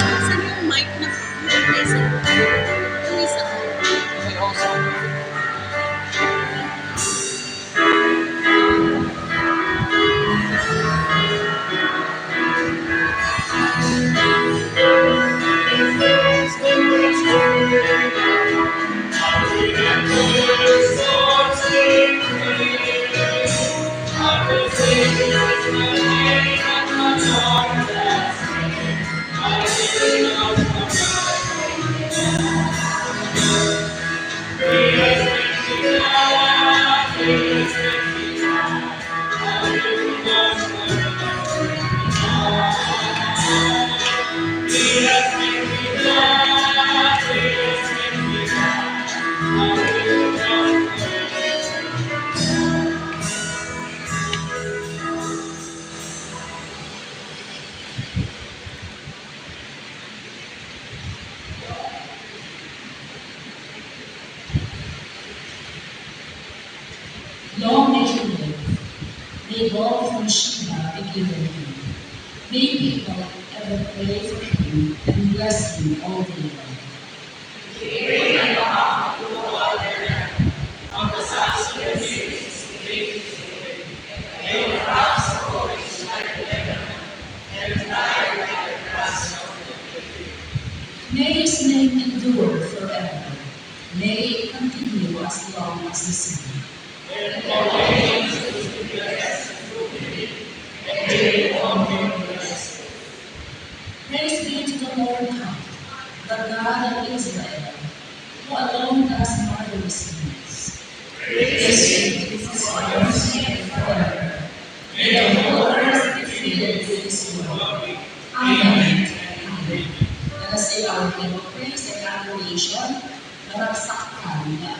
Saan yung mic na isa? Yung isa. Long may you live. May gold from Sheba be given you. May people ever pray for you and bless you all day long. May his name endure forever. May it continue as long as the sea. Praise be to the Lord God, the God of Israel, who alone does marvelous things. Praise be to his name forever. May the whole earth be filled with his glory. Amen. Amen. Let us say our hymn of praise and adoration, Naragsakan na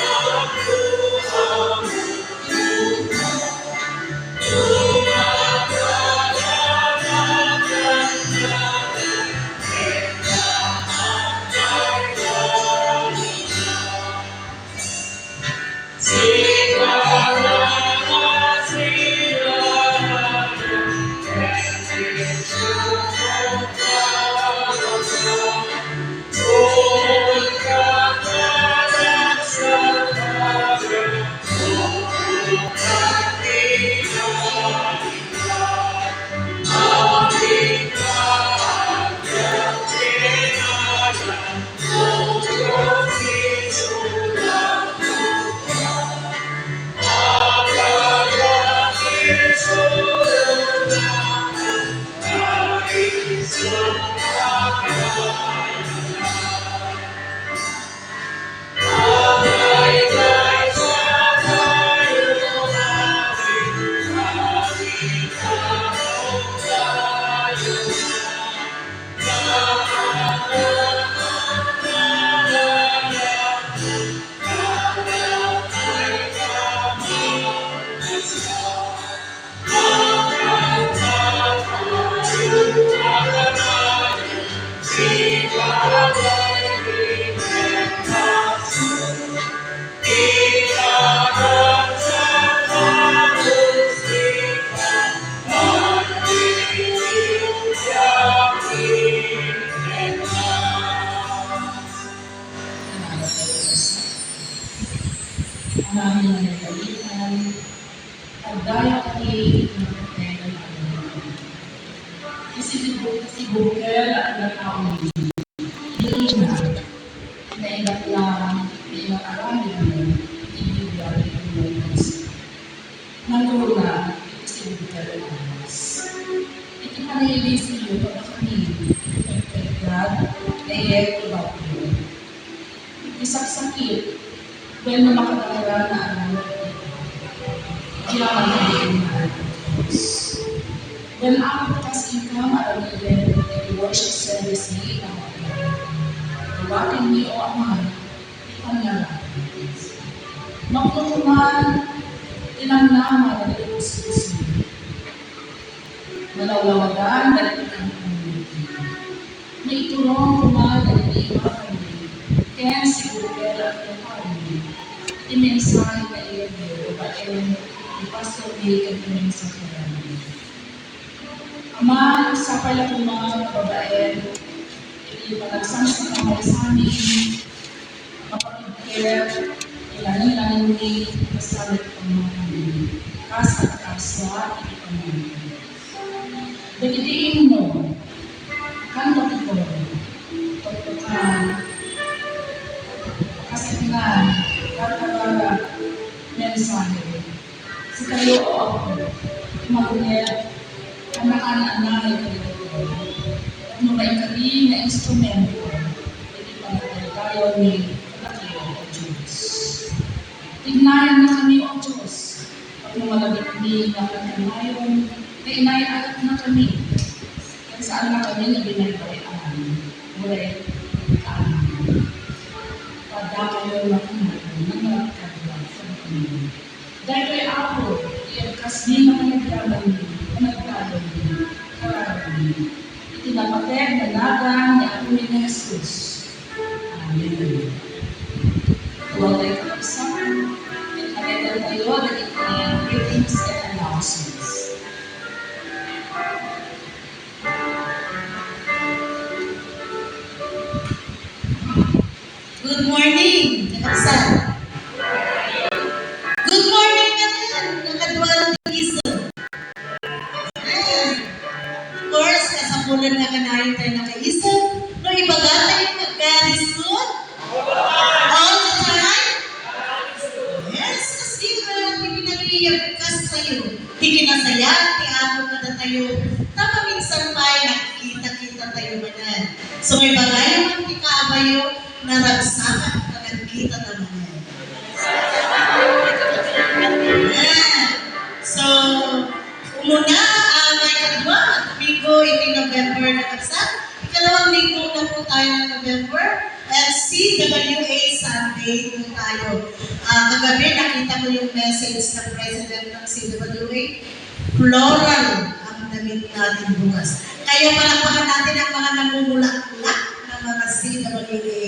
Amen. ang aming nagalitan, at dahil kami ng propeta na ano. Kasi si Booker at nagkakaon hindi na naibat lang na inakarami namin ibigay ang Diyos. Nalula, ito si Booker at Amas. Ito panahili sa iyo pag kami nagkagad na iyek about you. Isang sakit, well na makadala na ano, kailangan natin na Diyos. When our kasi come at an event, the worship service ni Ama. Tawatin niyo o Ama, ipanalangin. Maglutuman, tinamnama na nilipus-pus niyo. Malawlawagan na nilipus-pus. May iturong kumal na nilipa kami. Kaya siguro kaya ang kami. Imensahe na iyan niyo, babae, ni Pastor Lee at imensahe na namin. Ama, sa pala kong mga babae, hindi pa nagsamsa kamay sa amin, kapag-care, ilan-ilan ni masalit ang mga kami, kasat-kaswa, ipangalan. Dagitiin mo, kanto ito, pagpukan, kasatinan, katawaga, mensahe, si kayo o ako, magunyet, ang nakaananay kayo at mabay kami na instrumento hindi pa tayo ni Kapatid o Diyos. Tignayan na kami o Diyos at lumalagay kami na katanayon na inayayat na kami at saan na kami na binagbayaan mulay kaanan. Padakayo na kami na nagkagawa sa kami. Dahil kay ako, iagkas din na nagdaman nagdaman karami. Itinapatid na lagang ni ako ni Jesus. Amen. Tuwag tayo kapagsaman. At tayo na itinayang greetings and announcements. Good morning, kakaksan. Good morning naman, nakadwal ng isip. Of course, kasapulan na kanayon tayo nakaisip. No, ibaga tayo magkarisod. All the time. Yes, kasi hindi nag-iiyakas sa'yo. Hindi nasaya, tiyago ka na tayo. Tama minsan pa ay nakikita-kita tayo manan. So may bagay ang ikabayo na nagsakat na nagkita naman yan. So, umuna, may kadwa, Linggo, iti November na kapsat. Ikalawang linggo na po tayo ng November. At CWA Sunday po tayo. Kagabi, nakita ko yung message ng President ng CWA. Floral ang damit natin bukas. Kaya palakpakan natin ang mga namumulak-ulak ng mga CWA.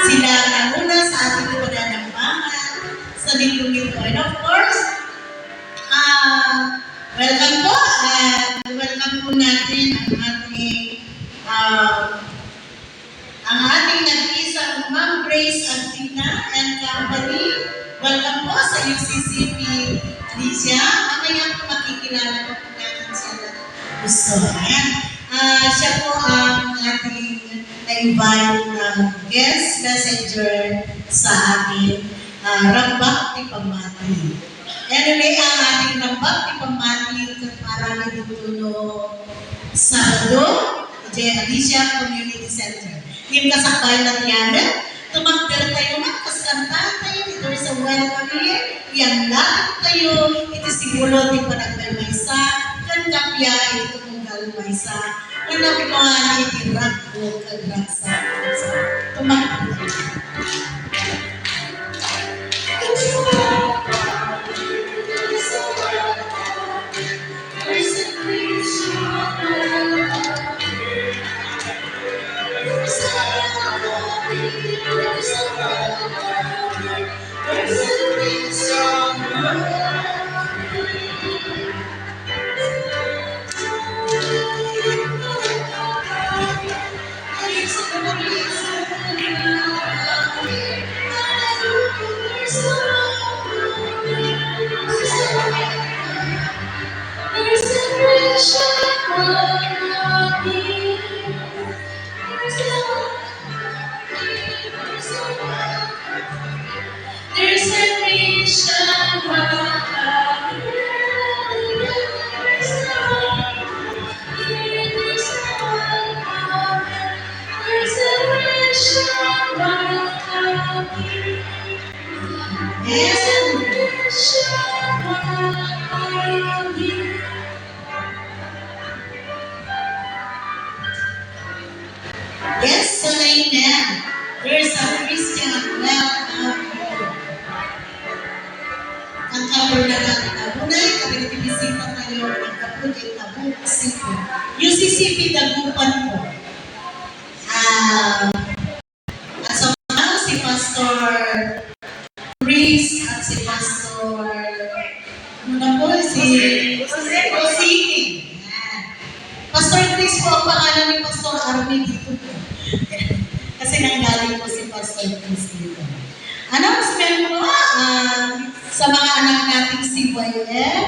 Sila ang una sa ating pananampahan sa linggong ito. And of course, welcome po. Welcome po natin ang ating nag-isang Ma'am Grace Antina and Company. Welcome po sa UCCP Alicia. Mamaya po makikilala po natin sila. Gusto. Ayan. Siya po ang ating na-invite na guest messenger sa ating Rambak ni Pamati. Anyway, ang ating Rambak ni Pamati para nagtutulo Sabado, Alicia Community Center. Yung kasakay na tiyanan, tumagdar tayo na, kaskantahan tayo, there's a welcome here, yang lahat tayo, iti sigulo, di pa nagbaymaysa, kan kapya, ito kong galmaysa, nanagmahal, iti ragbo, kagragsa, tumagdar tayo. There's a mission welcome. There's a mission welcome. There's a mission welcome. Yes, so amen. There's a Christian welcome. Ang cover na natin na unay, kabinitibisita tayo ng kapatid na buksito. UCCP Dagupan po. At sa mga si Pastor Chris at si Pastor Rosini. Pastor Chris po ang pangalan ni Pastor Armin dito po. Kasi nanggaling po si Pastor Chris dito. Announcement po, sa mga anak nating CYF,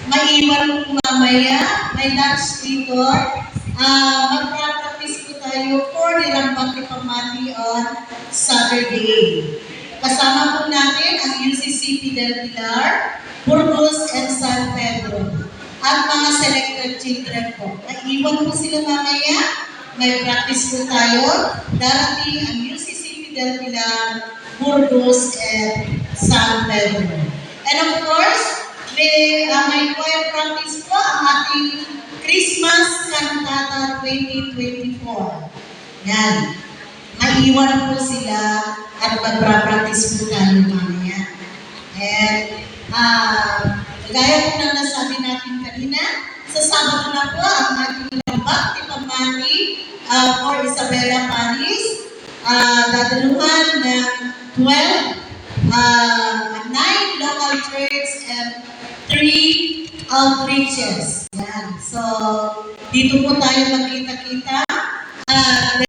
may iwan po mamaya, may lunch dito. Mag-practice po tayo for the Rambang Pamati on Saturday. Kasama po natin ang UCCP del Pilar, Burgos, and San Pedro. At mga selected children po. Naiwan po sila mamaya, may practice po tayo. Darating ang UCCP del Pilar, Burgos, and San Pedro. And of course, may choir practice po ang ating Christmas Cantata 2024. Yan. Maiwan po sila at mag-practice po tayo mamaya. And, gaya po na nasabi natin kanina, sa Sabado na po ang ating Bhakti Pamati for Isabela Paris. Dadaluhan ng 12, 9 local churches and 3 outreaches. Yan. So, dito po tayo magkita-kita.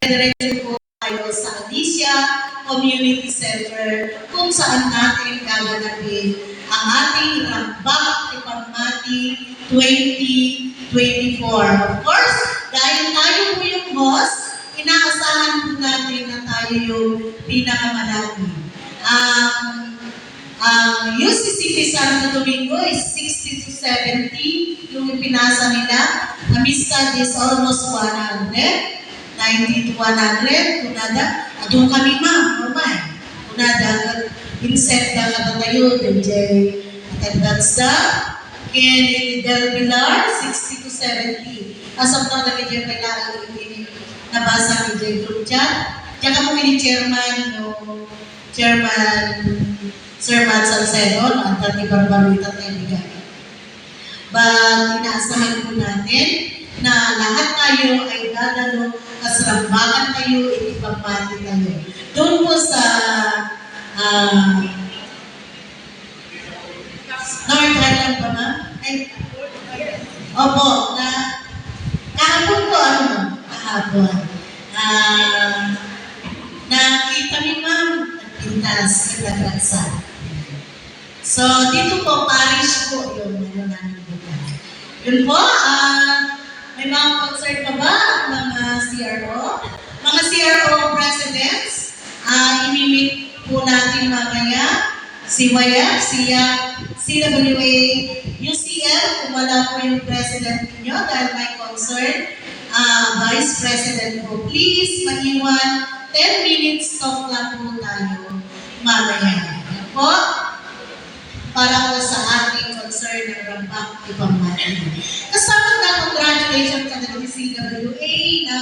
Diretso po tayo sa Alicia Community Center kung saan natin gaganapin ang ating Bhakti Pamati 2024. Of course, dahil tayo po yung host, inaasahan po natin na tayo yung pinakamalaki. Ang UCCP Santo Domingo is 60 to 70. Yung ipinasa nila, Amistad is almost 100. 90 to 100. Kunada, adun kami ma'am, mamay. Kunada, inset na ka tayo, DJ. Attendance na. Kennedy Del Pilar, 60 to 70. As of now, nag-DJ kailangan yung nabasa ni J. Group chat. Diyan ka po ni Chairman, Chairman Sir Matt Salcedo, ang Tati Barbarita at Ibigan. But inaasahan po natin na lahat tayo ay dadalo, kasrambakan tayo, itipapati tayo. Doon po sa North Highland ba ma'am? Opo, na kahapon po ano? Kahapon. Nakita ni ma'am, nagpintas, nagkaksa. So, dito po, parish po yung namin bukas. Yun po, may mga concert pa ba ang mga CRO? Mga CRO presidents, imimit po natin mamaya si YF, CWA, UCL, kung wala po yung president ninyo dahil may concern, vice president po. Please, maiwan 10 minutes talk lang po tayo mamaya. Yan po, para po sa ating concern ng Rambang Pamati. Kasama na congratulations sa CWA na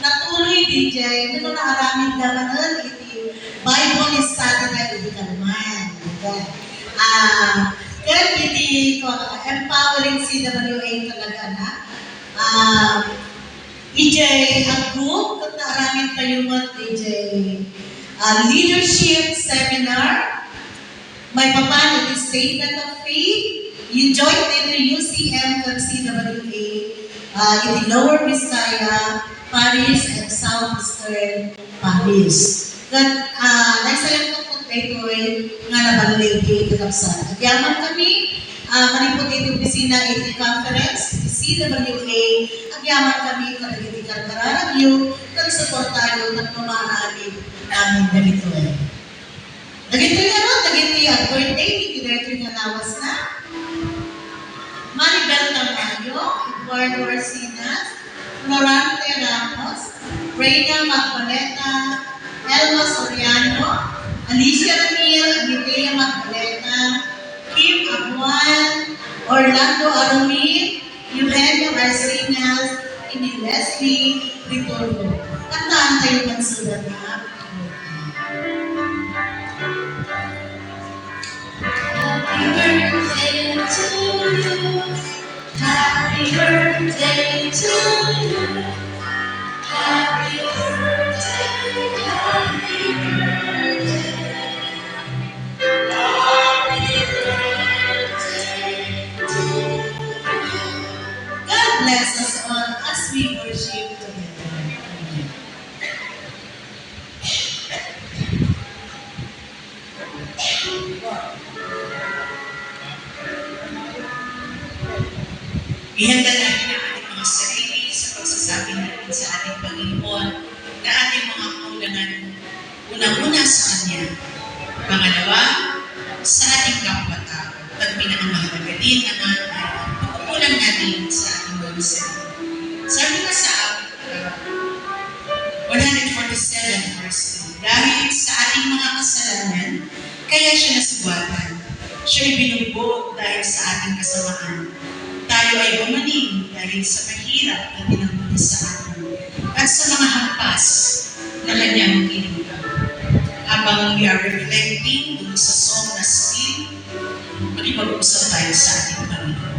natuloy DJ, nung naaramin naman iti Bible study na iti kalman. Kaya iti empowering CWA talaga na. EJ, ang group, kung naaramin tayo mo, EJ, leadership seminar, may papan, iti statement of faith, you joined in the UCM ng CWA, iti Lower Vizcaya, Paris, and Southeastern Paris. At naisayan ko po ito nga nabalay kay Kakapsan. At yaman kami, manipot iti opisina iti conference, iti CWA, agyaman kami kadagiti karkararagyo, kag suportayo ng pamahali namin dagito. Dagito yaro, dagiti birthday, iti dagito nga lawas na. Maribel Tamayo, Eduardo Arsinas, Florante Ramos, Reyna Magbaleta, Elma Soriano, Alicia Ramil, Amitea Magbaleta, Kim Abuan, Orlando Arumil, Eugenio Arsinas, ini Leslie Ritorno. Kantaan tayo ng sulat na. Happy birthday to you. Happy birthday to you. Happy birthday, happy birthday. Happy birthday to you. God bless us all as we worship together. Ihanda natin ang ating mga sarili sa pagsasabi natin sa ating Panginoon na ating mga kaulangan. Unang-una sa Kanya. Pangalawa, sa ating kapwa-tao. At pinakamahalaga din naman ay pagkukulang natin sa ating mga sarili. Sabi nga sa 147 verse 2, dahil sa ating mga kasalanan, kaya siya nasugatan. Siya ay binugbog dahil sa ating kasamaan. Tayo ay bumaling dahil sa mahirap na pinagmula sa atin at sa mga hampas na kanyang kinuha. Habang we are reflecting dun sa song na still, makipag-usap tayo sa ating Panginoon.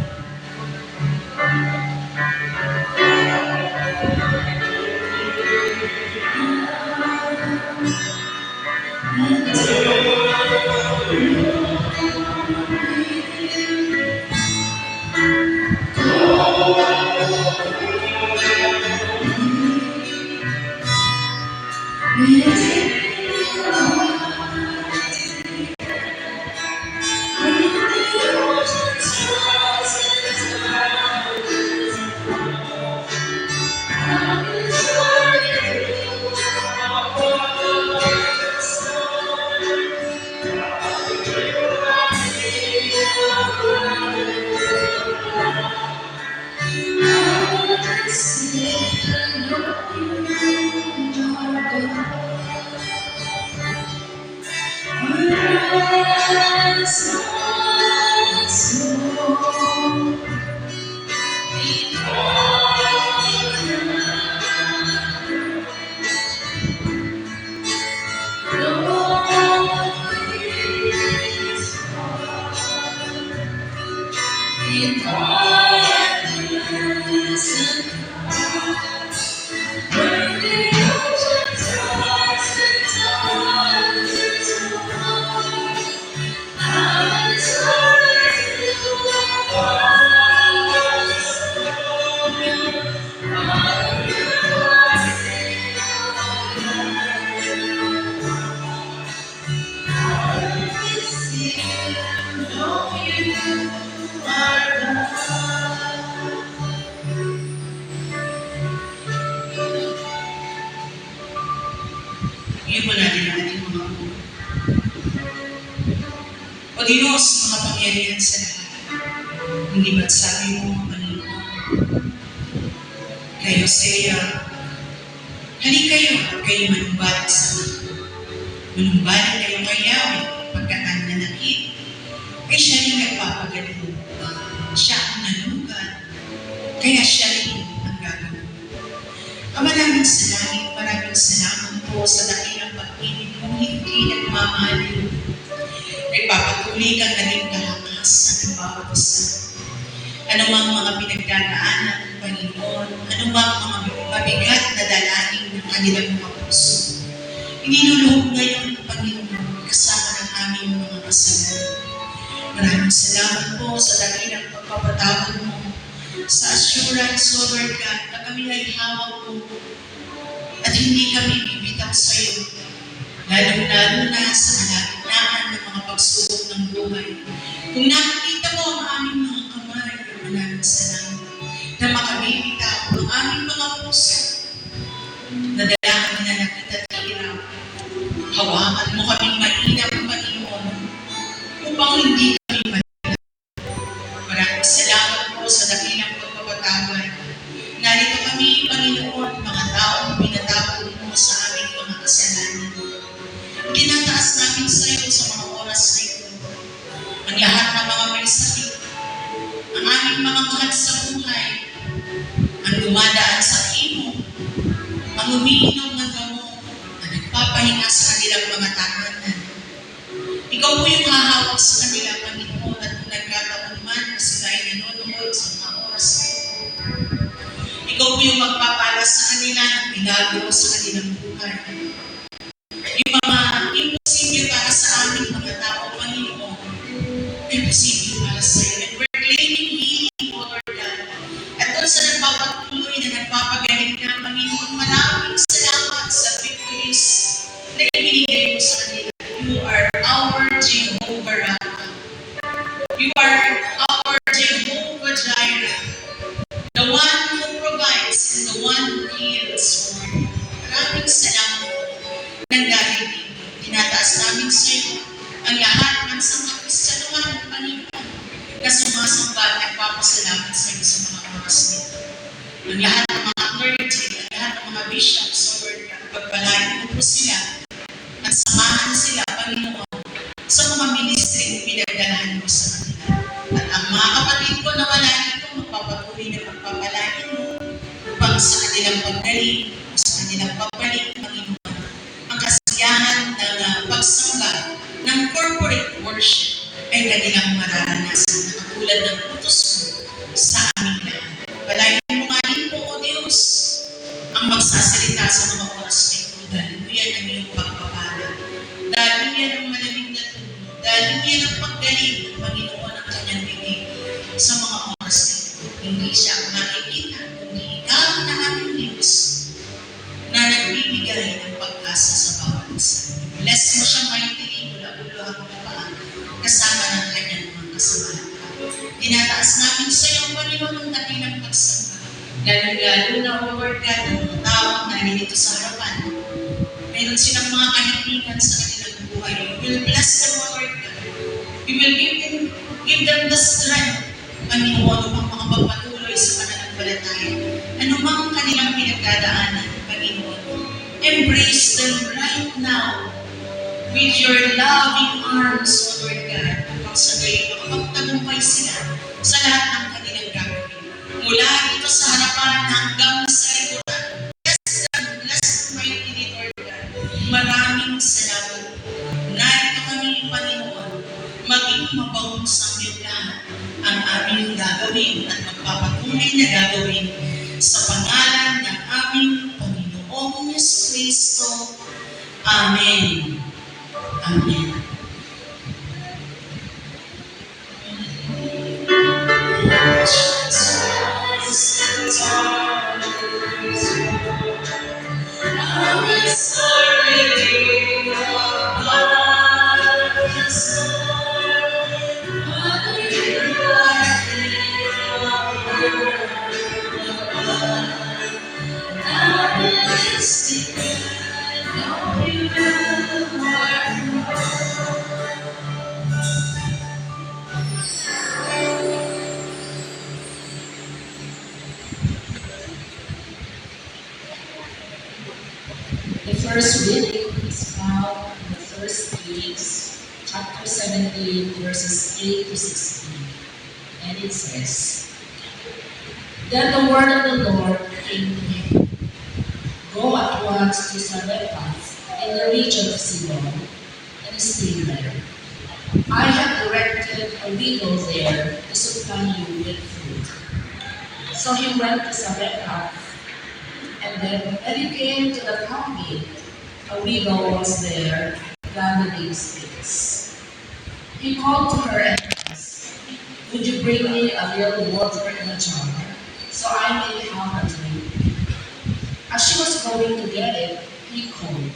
Iyon mo natin ang ating mga ulo. O Diyos, mga pangyarihan sa lahat, hindi ba't sabi mo, Panginoon, kay Hosea, halik kayo at kayo manumbalik sa mga. Manumbalik kayo kay Yahweh, pagkataan na nakit, ay siya rin nagpapagaling. Siya ang nanugat, kaya siya rin ang gagawin. Ama namin sa langit, maraming salamat po sa dakilang pag-ibig mong hindi nagmamaliw. Nagpapatuloy kang naging kalakasan ng bawat isa. Anumang mga pinagdadaanan ng Panginoon, anumang mga mabigat na dalangin ng kanilang mga puso. Iniluluhog ngayon, Panginoon, kasama ng aming mga kasalanan. Maraming salamat po sa dakilang pagpapatawad mo, sa assurance, O Lord God, na kami ay hawak mo at hindi kami bibitaw sa iyo, lalong-lalo na sa kalagitnaan ng mga pagsubok ng buhay. Kung nakikita mo ang aming ang lahat ng mga may sakit, ang aming mga mahal sa buhay, ang dumadaan sa imo, ang umiinom ng gamot, na nagpapahinga sa kanilang mga tahanan. Ikaw po yung hahawak sa kanila, Panginoon, at kung nagkataon man na sila ay nanonood sa mga oras na ito. Ikaw po yung magpapala sa kanila ng milagro sa kanilang buhay. Yung mga imposible para sa aming mga tao, Panginoon, ay posible para sa iyo. And we're claiming healing, O Lord God. At doon sa nagpapatuloy na nagpapagaling ka, Panginoon, maraming salamat sa victories na ibinigay mo sa kanila. You are our Jehovah Rapha. You are our Jehovah Jireh. The one who provides and the one who heals, Lord. Maraming salamat po. Nang dahil dito, tinataas namin sa iyo ang lahat ng mga Kristiyanuhan, Panginoon, na sumasamba at nagpapasalamat sa iyo sa mga oras nito. Ang lahat ng mga clergy, ang lahat ng mga bishops, Lord, pagpalain mo po sila at samahan sila, Panginoon, sa mga ministry na pinagdalahan mo sa kanila. At ang mga kapatid ko na wala dito, magpapatuloy na pagpapalain mo upang sa kanilang pagdaling, sa kanilang pagbalik, Panginoon, ang kasiyahan ng pagsamba ng corporate worship ay kanilang mararanasan na katulad ng utos mo sa aming lahat. Palain mo nga rin po, O Diyos, ang magsasalita sa mga oras na ito. Dahil yan ang iyong pagpapala. Dahil yan ang malamig na tulog. Dahil yan ang paggaling ng Panginoon ang kanyang bibig sa mga oras na ito. Hindi siya ang makikita, kundi ikaw na aming Diyos na nagbibigay ng pag-asa sa bawat isa. Bless mo siya mightily mula ulo hanggang paa, kasama ng kanyang mga kasamahan. Tinataas namin sa iyo, Panginoon, ang dakilang pagsamba. Lalo-lalo na, O Lord God, ang mga tao na nandito sa harapan. Meron silang mga kahilingan sa kanilang buhay. We will bless them, O Lord God. We will give them the strength, Panginoon, upang makapagpatuloy sa pananampalataya. Ano mang kanilang pinagdadaanan, Panginoon, embrace them right now with your loving arms, O Lord God, upang sa gayon makapagtagumpay sila sa lahat ng kanilang gagawin. Mula dito sa harapan hanggang sa likuran. Bless mightily, Lord God. Maraming salamat. Narito kami, Panginoon, maging mabango sa aming lahat ang aming gagawin at magpapatunay na gagawin sa pangalan ng aming Panginoong Yesu Kristo. Amen. Amen. The first reading is found in the First Kings, chapter 17, verses 8 to 16. And it says, Then the word of the Lord came to him, Go at once to Zarephath in the region of Sidon, and stay there. I have directed a widow there to supply you with food. So he went to Zarephath. And then, when he came to the town gate, a widow was there gathering sticks. He called to her and asked, Would you bring me a little water in a jar, so I may have a drink? As she was going to get it, he called,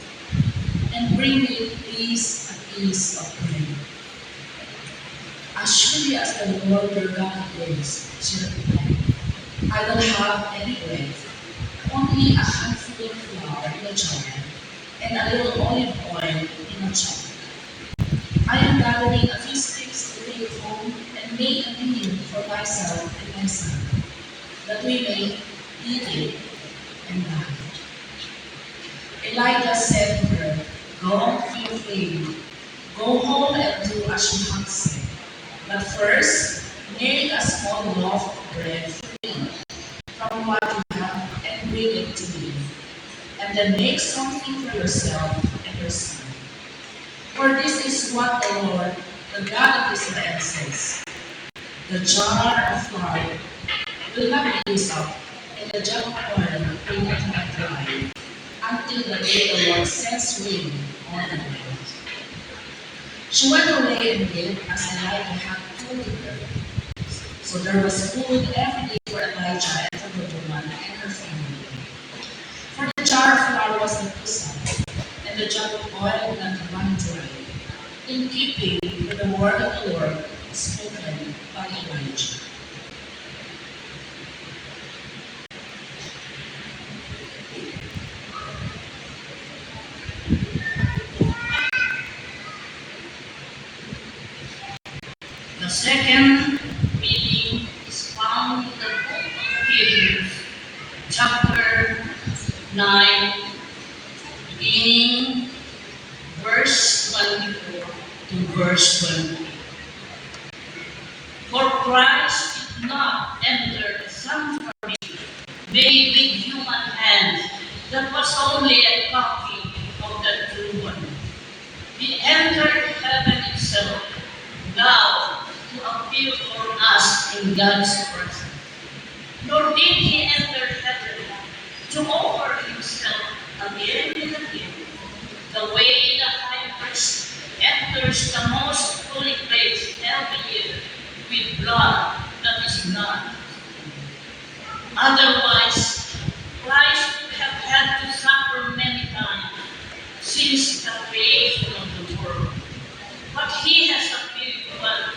And bring me please a piece of bread. As surely as the Lord your God lives, she replied, I don't have any bread. Only a handful of flour in a jar, and a little olive oil in a jar. I am gathering a few sticks to take home and make a meal for myself and my son, that we may eat it and die. Elijah said to her, Go, feel free. Go home and do as you have said. But first, make a small loaf of bread from what you have and bring it to me. And then make something for yourself and your son. For this is what the Lord, the God of Israel says. The jar of flour will not be used up, and the jug of oil will not run dry, until the day the Lord sends rain on the land. She went away and did as Elijah had told her. So there was food every day for Elijah and for the woman and her family. For the jar of flour was not used up, and the jug of oil not run dry, in keeping with the word of the Lord spoken by Elijah. The second reading is found in the book of Hebrews, chapter 9, beginning verse 24 to verse 28. For Christ did not enter the sanctuary made with human hands, that was only a copy of the true one. He entered heaven itself, now to appear for us in God's presence. Nor did he enter heaven to offer himself again and again, the way the high priest enters the most holy place every year with blood that is not. Otherwise, Christ would have had to suffer many times since the creation of the world. But he has appeared once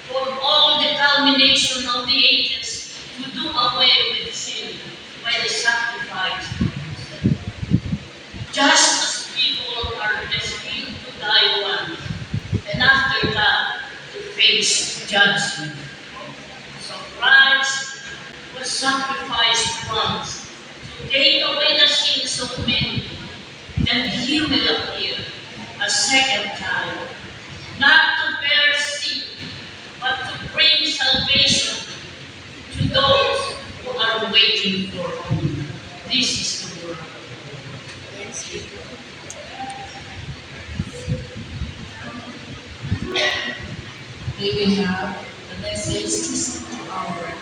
for all the culmination of the ages to do away with sin by the sacrifice of himself. Just as people are destined to die once, and after that to face judgment. So Christ was sacrificed once to take away the sins of many. Then he will appear a second time, not to bear sin, but to bring salvation to those who are waiting for him. This is the word. May we have the message to listen to our word.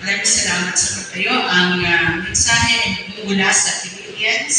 Maraming salamat sa pagtayo. Ang mensahe ay mula sa Philippians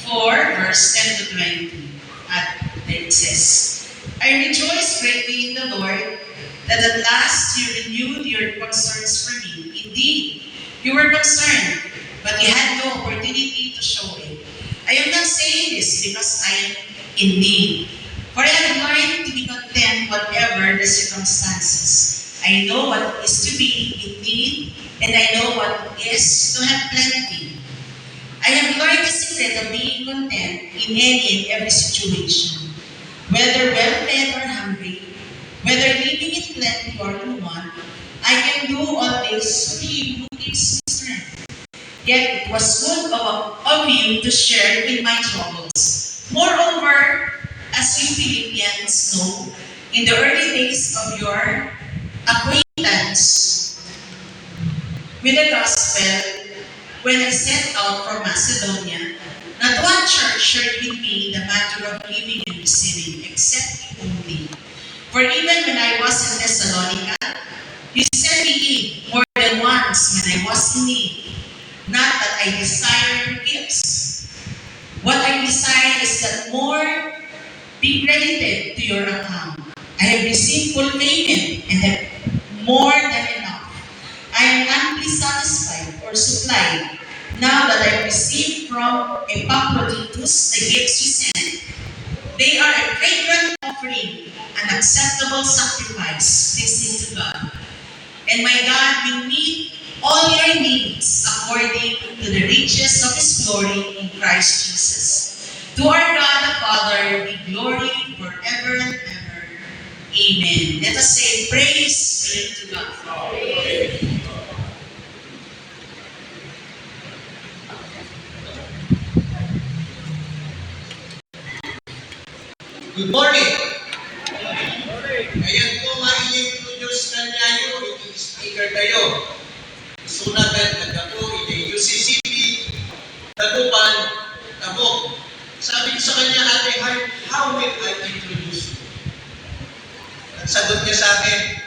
4, verse 10 to 20. At it says, I rejoice greatly in the Lord that at last you renewed your concerns for me. Indeed, you were concerned, but you had no opportunity to show it. I am not saying this because I am in need, for I have learned to be content whatever the circumstances. I know what it is to be in need, and I know what it is to have plenty. I have learned the secret of being content in any and every situation, whether well-fed or hungry, whether living in plenty or in want. I can do all this through Him who gives me strength. Yet it was good of you to share in my troubles. Moreover, as you Philippians know, in the early days of your acquaintance with the gospel, when I set out for Macedonia, not one church shared with me the matter of giving and receiving, except you only. For even when I was in Thessalonica, you sent me in more than once when I was in need. Not that I desire your gifts. What I desire is that more be credited to your account. I have received full payment and have more than enough. I am amply satisfied or supplied now that I have received from Epaphroditus the gifts you sent. They are a fragrant offering, an acceptable sacrifice, pleasing to God. And my God will meet all your needs according to the riches of His glory in Christ Jesus. To our God the Father be glory forever and ever. Amen. Let us say, praise be to God. Good morning! Ayan po ma-introduce na niyo, speaker kayo. Isunatan na ako, UCCP, Tagupan, Tabok. Sabi ko sa kanya, Ate Heart, how will I introduce you? At sagot niya sa akin,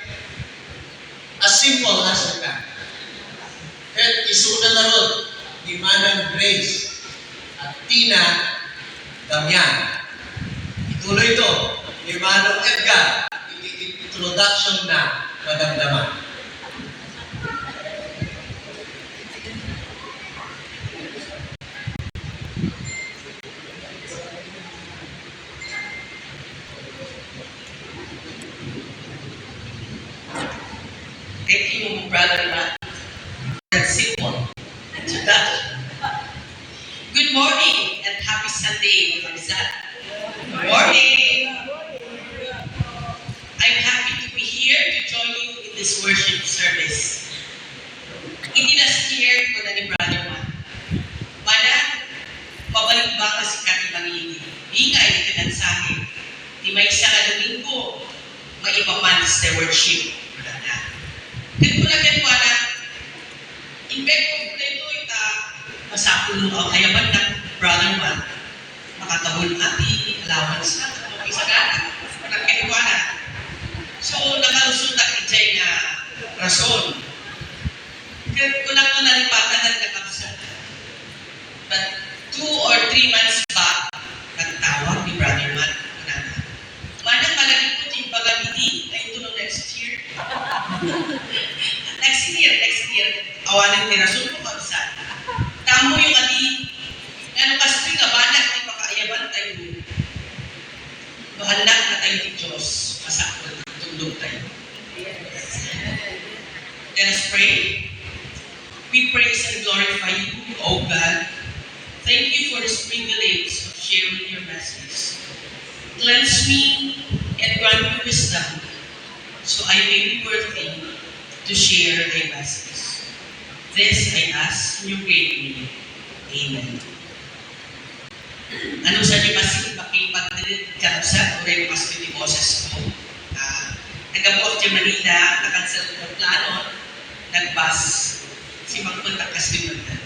as simple as that. At isuna na ron, ni Manang Grace at Tina Damian. Ituloy ito, ni Manong Edgar, introduction na madamdaman. Thank you, Brother Matt. That's simple. Introduction. Good morning and happy Sunday, Marizal. Good morning. I'm happy to be here to join you in this worship service. Hindi last year ko na ni Brother Matt. Mana, pabalik ba kasi kami mangingin? Ingay ito ng sahin. Di may isa na Domingo, may iba pa na stewardship. Wala na. Kaya na, imbek ko ito ita, masapulo ang kayaban ng Brother Matt. Makatabol ati, allowance na, okay sa gana. Kaya na. So, nakalusot na kitay rason. Ko lang ito nalipatan ng kakapsa. But 2 or 3 months back, nagtawag ni Brother Matt. Manang malagay ko din pagabidi ay ito no next year. next year, awalan ni rason ko kapsa. Tamo yung ati, ano kasi nga banat, di pakaayaban tayo. Bahanak na tayo ni Diyos, masakot, tundog tayo. Let us pray. We praise and glorify you, O God. Thank you for this privilege of sharing your message. Cleanse me and grant me wisdom so I may be worthy to share thy message. This I ask in your great name. Amen. Ano sa niyo kasi makipagdilit karapsa o rin mas may boses ko? Nagkabuok siya Manila, nakansel ko ng plano, nagbas, si Mangpunta kasi naman.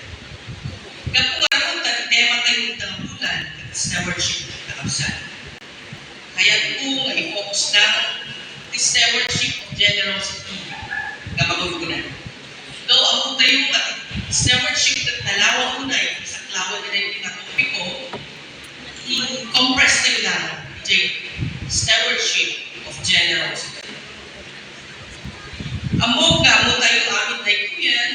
Kapuwa ko, tema tayo ng bulan, sa worship ng karapsa. Kaya kung i-focus na this stewardship of generosity na magugunan. Though ako tayo stewardship na nalawang unay sa klawan na yung pinatupik ko, i-compress tayo lang stewardship of generosity. Amo tayo amin tayo yan,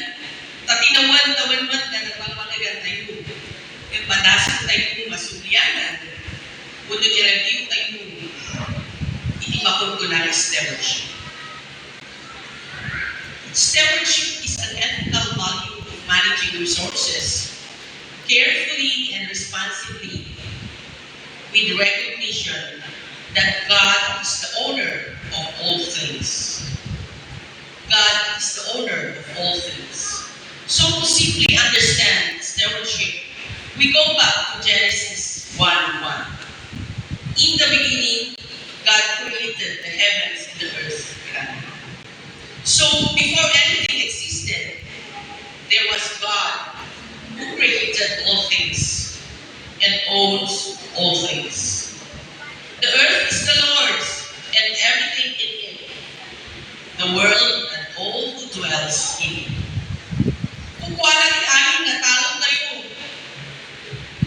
tatinawan-tawan na nagpapalagan tayo. Yung padasan tayo masulianan, kuno i-review tayo hindi makukunan ng stewardship. Stewardship is an ethical value of managing resources carefully and responsibly with recognition that God is the owner of all things. God is the owner of all things. So to simply understand stewardship, we go back to Genesis 1:1. In the beginning, God created the heavens and the earth. So before anything existed, there was God who created all things and owns all things. The earth is the Lord's and everything in it, the world and all who dwells in it. Kukwana ni amin na talong tayo.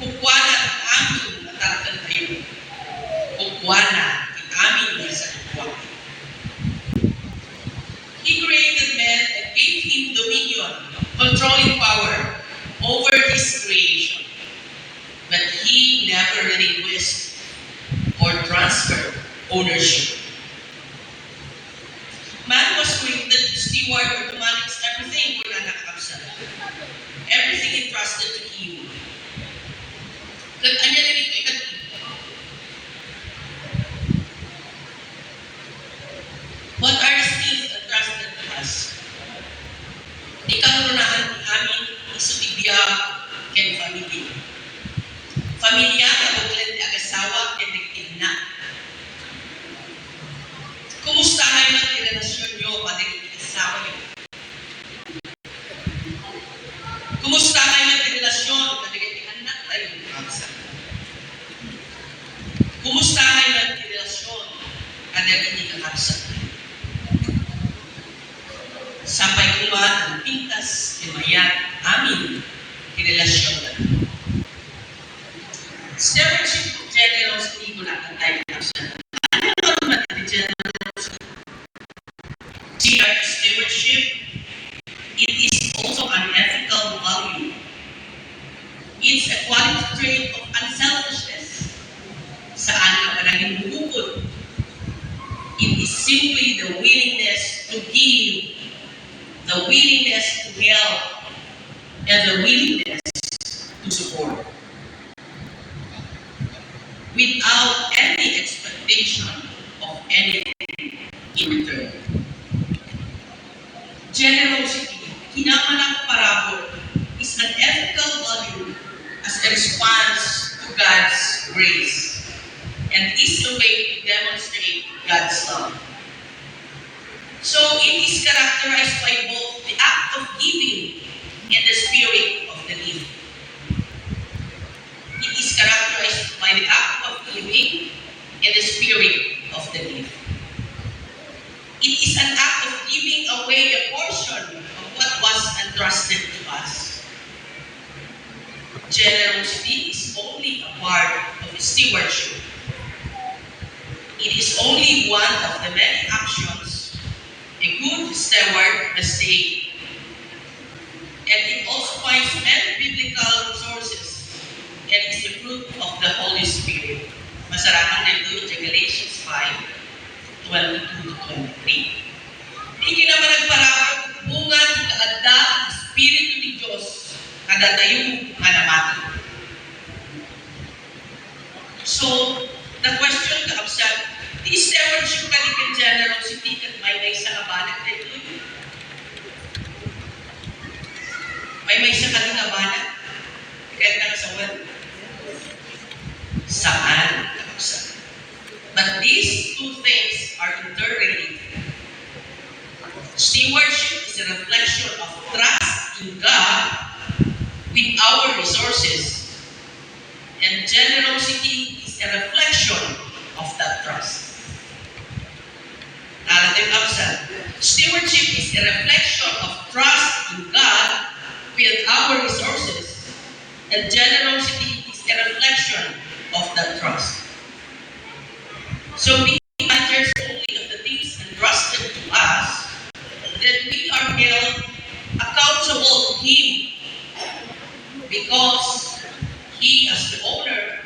Kukwana ni amin na talong tayo. Kukwana ni amin na sa kukwana. He created man and gave him dominion, controlling power over his creation. But he never relinquished or transferred ownership. Man was created to steward or to manage everything for nakakapsa. Everything entrusted to him. Anya na dito ikat. What are the things entrusted to us? Ikaw runahan amin isubibya ken family. Familia kabuklan di agasawa ken digtina. Kumusta kayo ng relasyon nyo pati mag-asawa nyo? Kumusta kayo ng relasyon pati mag-anak tayo? Kumusta kayo ng relasyon pati mag-anak? Sampai kumahan ang pintas, imayat, amin, relasyon na. Stewardship of generosity ko na tayo na. Ano naman natin generosity? Stewardship, it is also an ethical value. It's a quality trait of unselfishness. Saan ka pa naging bubukod? It is simply the willingness to give, the willingness to help, and the willingness to support. Without any expectation of anything in return. Generosity, hinamanang parabol, is an ethical value as a response to God's grace and is a way to demonstrate God's love. So it is characterized by both the act of giving and the spirit of the giving. It is characterized by the act of giving and the spirit of the gift. It is an act of giving away a portion of what was entrusted to us. Generosity is only a part of stewardship. It is only one of the many actions a good steward must take. And it also finds many biblical resources and is the fruit of the Holy Spirit. Masarapan dito sa Galatians 5:22-23. Di naman nagparapot bungan kaadda ang Espiritu ni Diyos kada tayo nga namati. So, the question kaabsat, di stewardship ka di generosity kat may sa kabanat dito. May sa kanang kabanat. Kaya ka sa well. Saan kaabsat. But these two things are interrelated. Stewardship is a reflection of trust in God with our resources, and generosity is a reflection of that trust. Narrative absent. Stewardship is a reflection of trust in God with our resources, and generosity is a reflection of that trust. So being managers only of the things entrusted to us, that we are held accountable to Him because He, as the owner,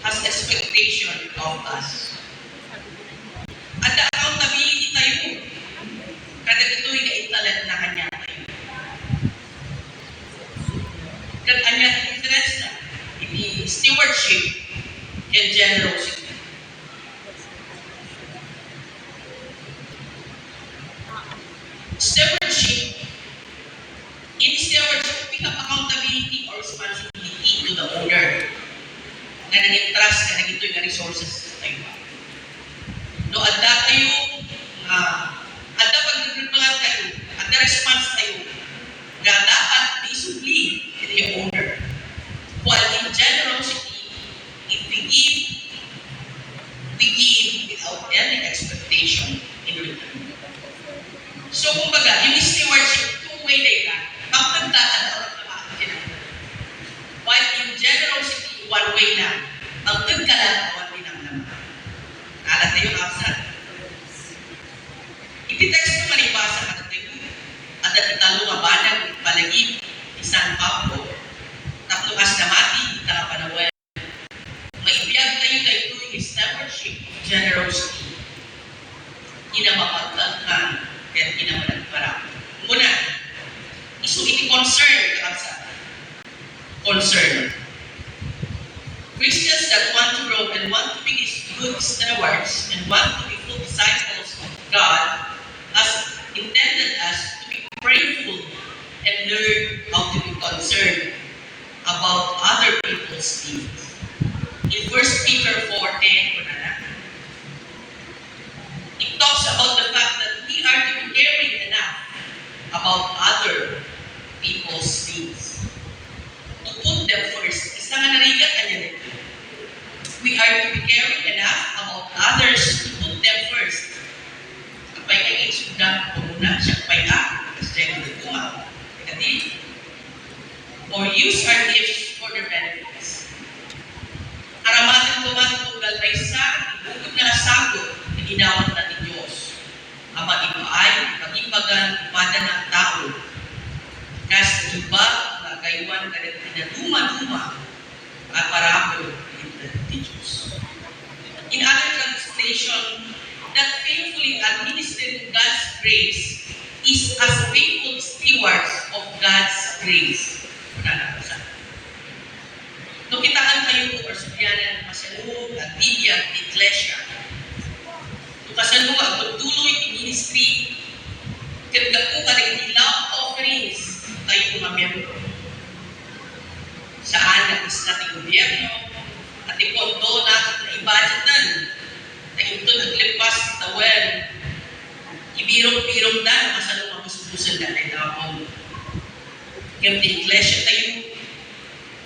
has expectation of us. At the accountability tayo, kada ito'y naitalan na kanya tayo. Kad kanya interest na, ini stewardship and generosity. Stewardship, in stewardship, pick up accountability or responsibility to the owner na nag-entrust ka na ito yung resources tayo. No, adda tayo, adda pag-replant tayo, adda response tayo, na dapat isubli ito yung owner. While in generosity, if we give without any expectation in return. So, kumbaga, yung stewardship, two-way na ika, pagtagdaan na oras na makakita. While in generosity, one-way na, pagtagdaan, one-way na naman. Alat na yung absent. Iti-text mo manibasa ka natin. At italo nga banag, palagip, isang papo, taplukas na mati, itala panawan. Maibiyag tayo yung stewardship, generosity. Inamapaglakan, kaya kinamalan para. Muna, iso iti concern kakabsa. Concern. Christians that want to grow and want to be good stewards and want to be full disciples of God as intended us to be prayerful and learn how to be concerned about other people's needs. In 1 Peter 4:10, it talks about the fact that we are to be caring enough about other people's needs. To put them first. Isa nga narigat kanya nito. We are to be caring enough about others to put them first. Kapay kang isudang kumuna, siya kapay kasi siya yung nagkumang. Kati, or use our gifts for their benefits. Aramatin tuman tunggal na isa, ibugod na sagot na ginawat na ni Diyos. Ang mag-ipaay, pag-ipagan, ipada ng tao. Kasi iba, nagaywan ka rin pinaduma-duma at parapol ni Diyos. In other translation, that faithfully administering God's grace is as faithful stewards of God's grace. Nung kitaan kayo or subyanan ng masalud at bibiyag at iglesia, nung kasalud ang pagtuloy ng ministry, kaya po ka rin love offerings tayo mga miyembro. Saan nag-is natin gobyerno at ikondo natin na i-budgetan na ito naglipas na well, ibirong-birong na masalud ang gusto-gusto na ay tapon. Kaya iglesia tayo,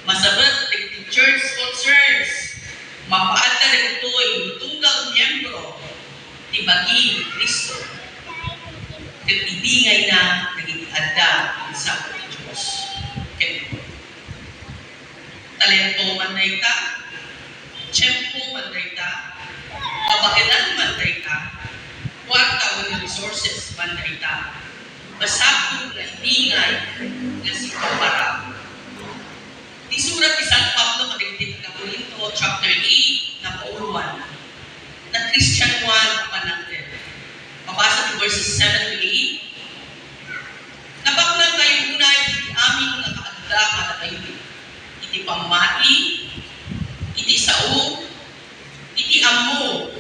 masabat ng church concerns, mapaata na ito'y tunggal miyembro, ibagi Kristo. ket ibingay na naging adda sa Diyos. Ket talento man na ita, tiyempo man na ita, kabailan man na ita, kwarta o resources man na ita, masabog na ibingay na si Pamara. Di surat ni San Pablo kadagiti sa Corinto chapter 8 na pauruan na Christian 1 panangten. Mabasa ni verses 7 to 8. Napaklang kayo unay iti aming nakaadda kada kayo. Iti pamati, iti sao, iti amo,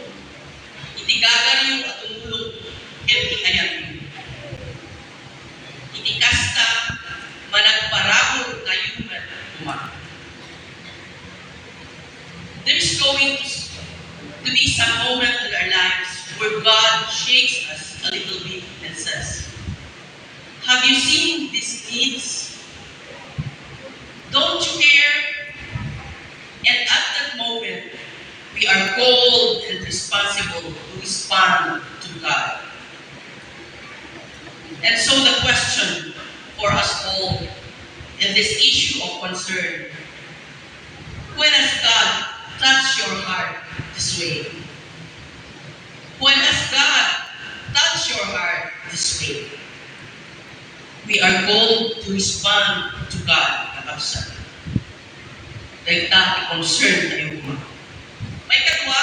iti gagaryo at tumulong, iti ayat. Iti kasta, managparabor kayo man umang. There is going to be some moment in our lives where God shakes us a little bit and says, have you seen these needs? Don't you care? And at that moment, we are called and responsible to respond to God. And so the question for us all in this issue of concern, when has God touched your heart this way? When has God touched your heart this way? We are called to respond to God. Kakabsa. Dahil tayo concern tayo mga. May katwa,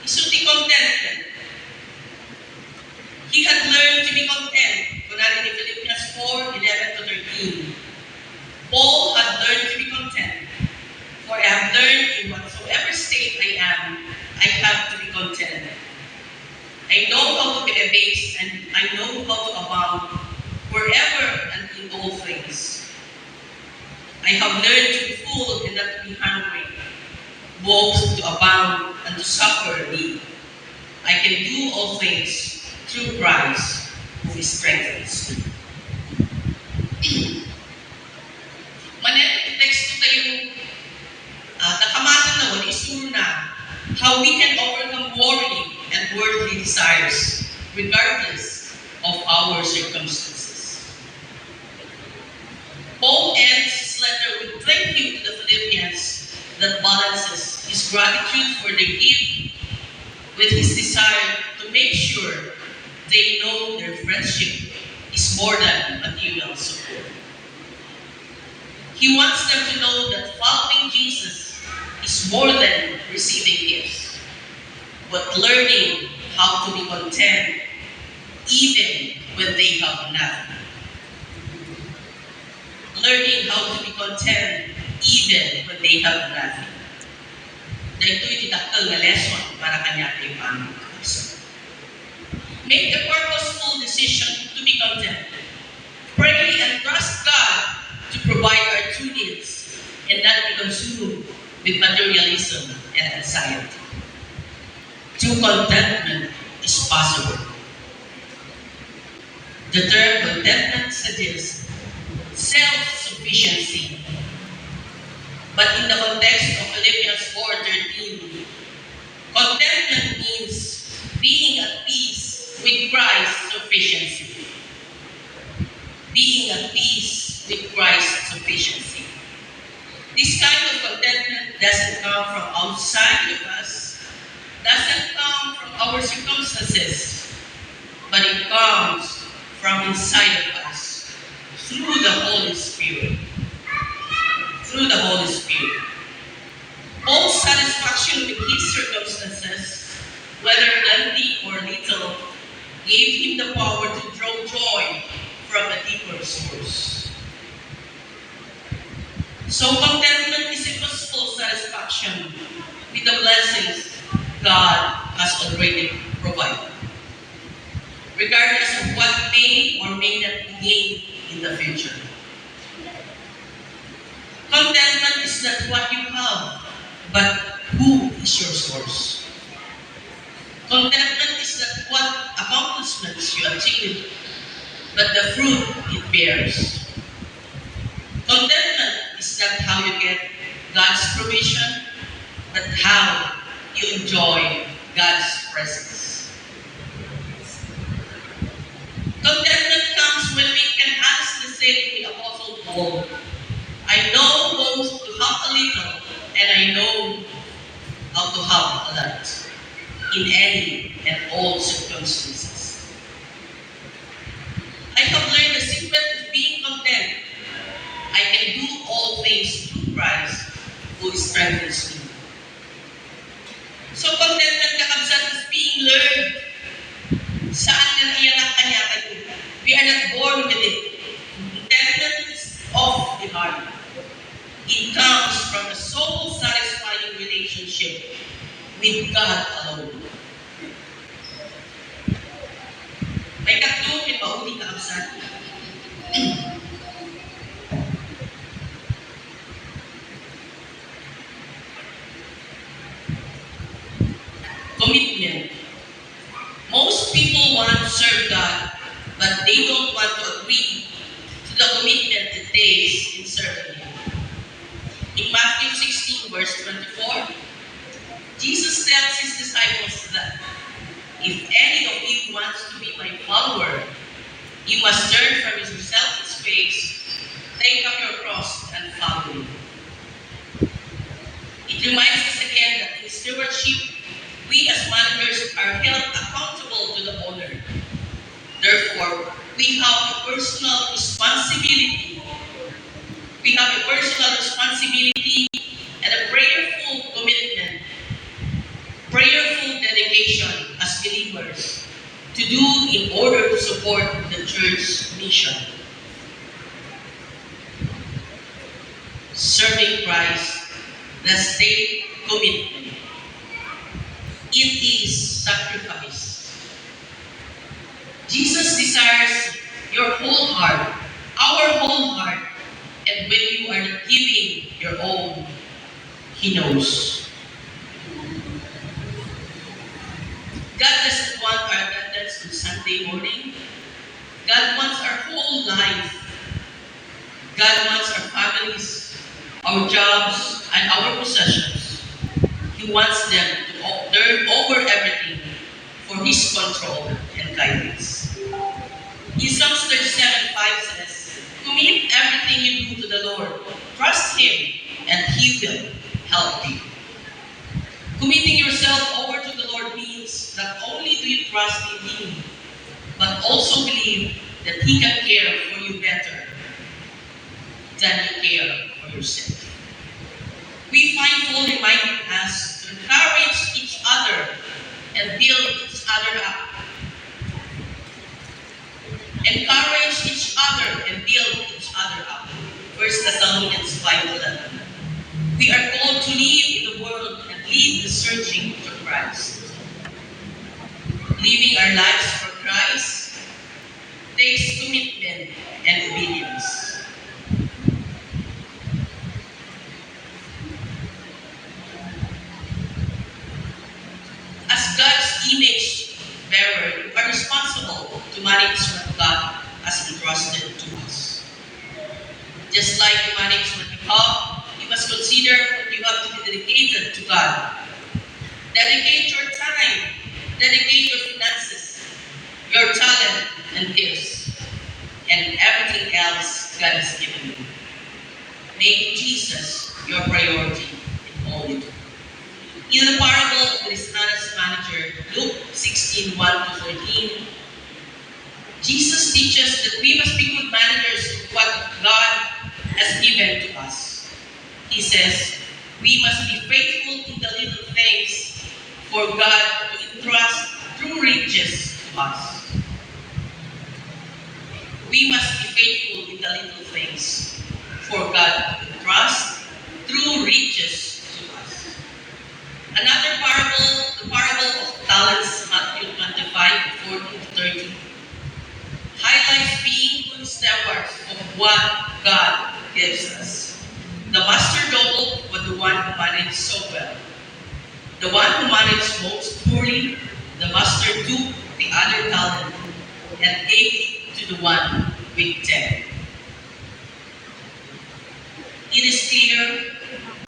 isuti contentment. He had learned to be content. Kunwari ni Philippians 4:11 to 13. Paul had learned to be content. For I have learned in whatsoever state I am, I have to be content. I know how to be abased and I know how to abound wherever and in all things. I have learned to be full and not to be hungry, both to abound and to suffer need. I can do all things through Christ who strengthens me. Manet, text tayo nakamatan na wala isuro na how we can overcome worry and worldly desires regardless of our circumstances. Paul ends his letter with thanking to the Philippians that balances his gratitude for the gift with his desire to make sure they know their friendship is more than material support. He wants them to know that following Jesus is more than receiving gifts, but learning how to be content even when they have nothing. Learning how to be content even when they have nothing. Dahil ito'y tidaktal na lesson para kanya tayo paano. Make a purposeful decision to be content. Pray and trust God to provide our true needs and not be consumed with materialism and anxiety. True contentment is possible. The term contentment suggests self-sufficiency. But in the context of Philippians 4:13, contentment means being at peace with Christ's sufficiency. Being at peace with Christ's sufficiency. This kind of contentment doesn't come from outside of us, doesn't come from our circumstances, but it comes from inside of us through the Holy Spirit. Through the Holy Spirit. Paul's satisfaction with his circumstances, whether plenty or little, gave him the power to draw joy from a deeper source. So contentment is a peaceful satisfaction with the blessings God has already provided, regardless of what may or may not be gained in the future. Contentment is not what you have, but who is your source. Contentment is not what accomplishments you achieve, but the fruit it bears. Contentment is not how you get God's provision, but how you enjoy God's presence. all. I know both to have a little and I know how to have a lot in any and all circumstances. I have learned the secret of being content. I can do all things through Christ who strengthens me. So contentment kakabsat is being learned. Saan na iyan ang kanya kayo? We are not born with it. Contentment is of the heart. It comes from a soul-satisfying relationship with God alone. May katlo, may pauli kakabsat. Commitment. Most people want to serve God, but they don't want to agree to the commitment it takes in serving Him. In Matthew 16, verse 24, Jesus tells His disciples that if any of you wants to be my follower, you must turn from your selfish ways, take up your cross, and follow me. It reminds us again that in stewardship, we as managers are held accountable to the owner. Therefore, we have a personal responsibility. We have a personal responsibility and a prayerful commitment, prayerful dedication as believers to do in order to support the church mission. Serving Christ, the state commitment. It is sacrifice. Jesus desires your whole heart, our whole heart, and when you are not giving your own, He knows. God doesn't want our attendance on Sunday morning. God wants our whole life. God wants our families, our jobs, and our possessions. He wants them to turn over everything for His control and guidance. In Psalms 37:5 says, commit everything you do to the Lord. Trust Him and He will help you. Committing yourself over to the Lord means not only do you trust in Him, but also believe that He can care for you better than you care for yourself. We find Paul reminding us to encourage each other and build each other up. Encourage each other and build each other up. 1 Thessalonians 5:11. We are called to live in the world and lead the searching to Christ. Living our lives for Christ takes commitment and obedience. As God's image bearer, you are responsible to manage what God has entrusted to us. Just like you manage what you have, you must consider what you have to be dedicated to God. Dedicate your time, dedicate your finances, your talent and gifts, and everything else God has given you. Make Jesus your priority in all you do. In the parable of the dishonest manager, Luke 16:1-13, Jesus teaches that we must be good managers of what God has given to us. He says, we must be faithful in the little things for God to entrust through riches to us. We must be faithful in the little things for God to entrust through riches to us. Another parable, the parable of talents, Matthew 25:14-30, highlights being good stewards of what God gives us. The master doubled was the one who managed so well. The one who managed most poorly, the master took the other talent and gave it to the one with 10. It is clear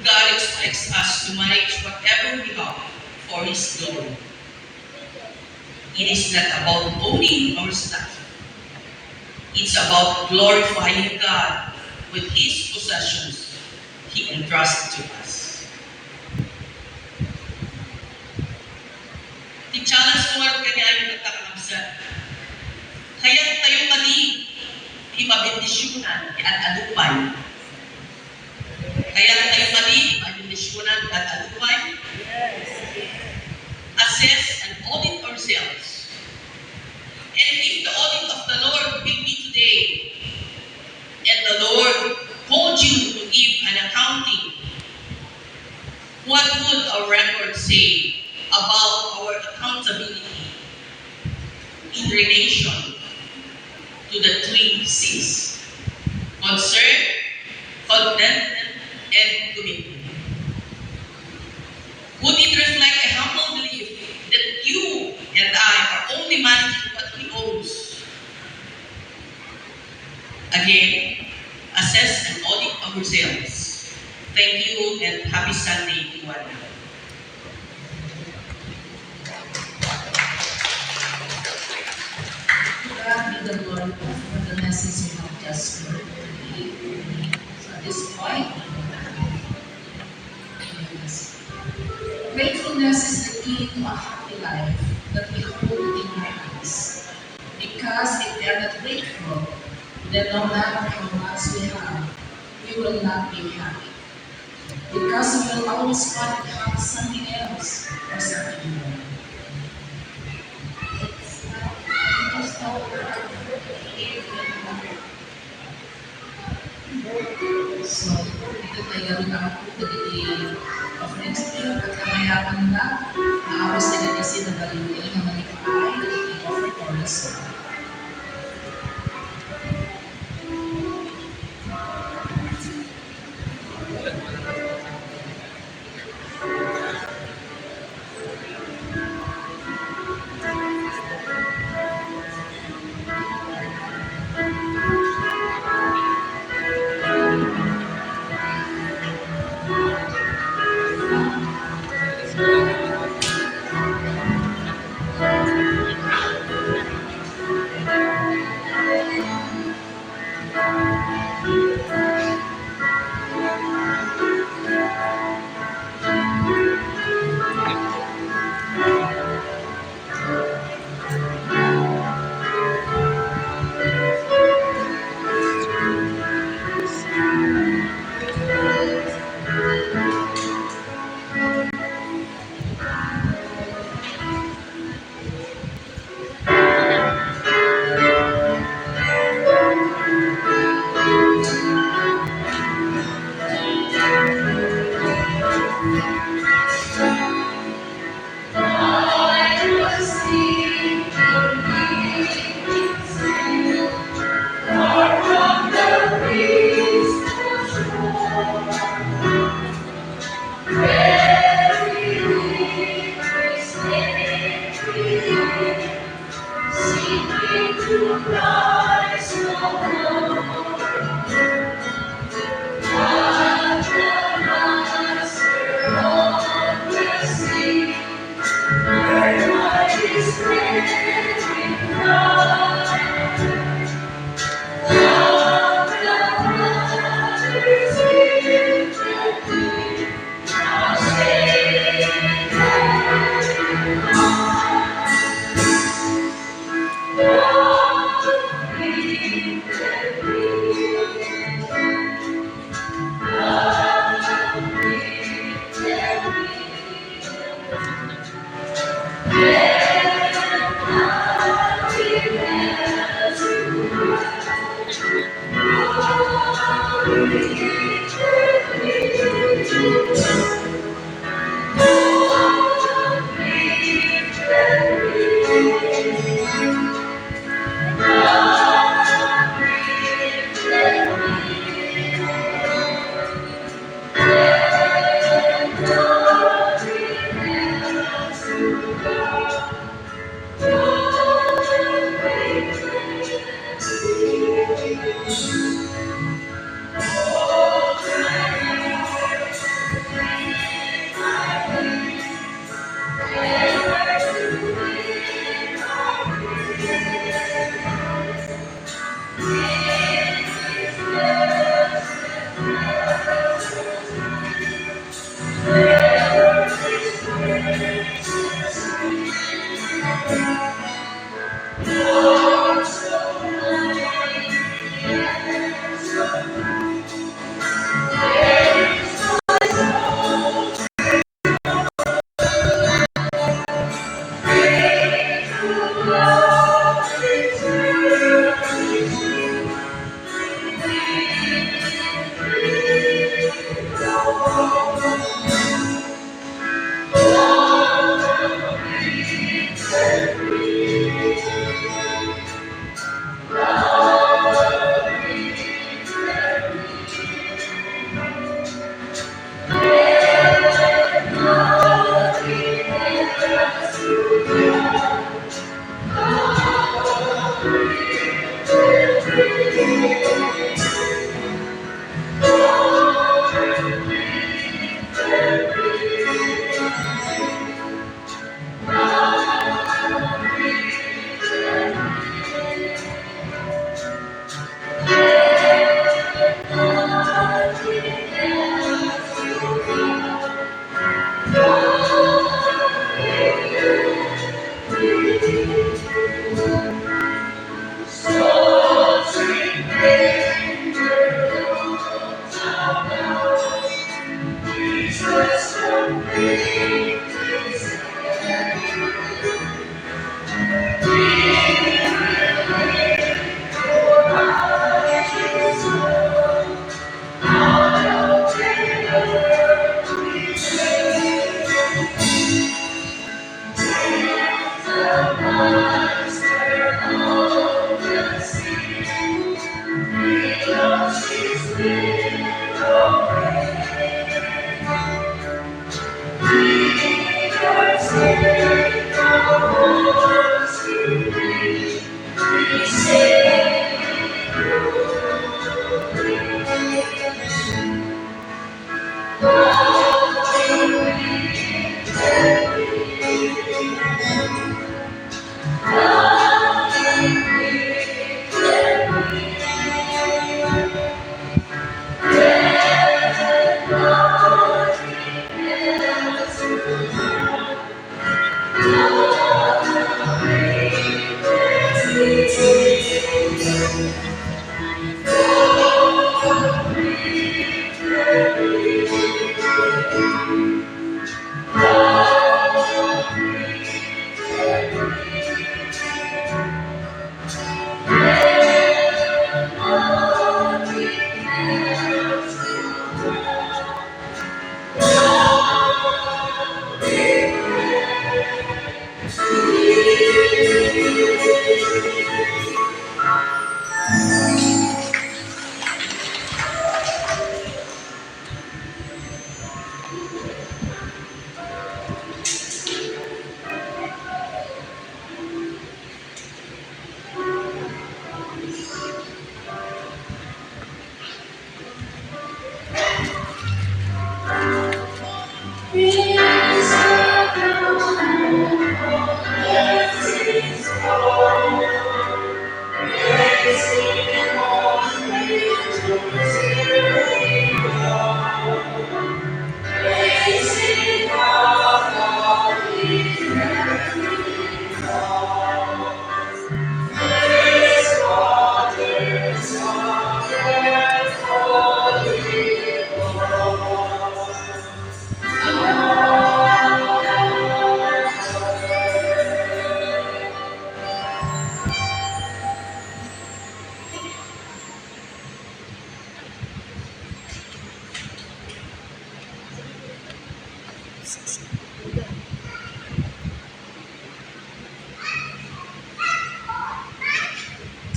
God expects us to manage whatever we have for His glory. It is not about owning our stuff. It's about glorifying God with His possessions He entrusts to us. Ti challenge ko nga kanya ay nagtakamsa. Kaya tayo kadi ipabindisyonan at adupay. Kaya tayo kadi ipabindisyonan at adupay. Assess and audit ourselves. And if the audit of the Lord will be today, and the Lord called you to give an accounting, what would our record say about our accountability in relation to the three C's: concern, contentment, and commitment? Would it reflect a humble belief that you and I are only managing what He owes? Again, assess and audit ourselves. Thank you and happy Sunday to one. God be the Lord for the message you have just heard. So at this point, yes. Gratefulness is the key to a happy life that we hold in our hands. Because if we are not grateful, then no matter how much we have, we will not be happy. Because we will always want to have something else or something more. So, ito tayo gawin ang pagkakiti of next year at kamayapan na maawas na kasi na baliwin na manipay na i-offer for us.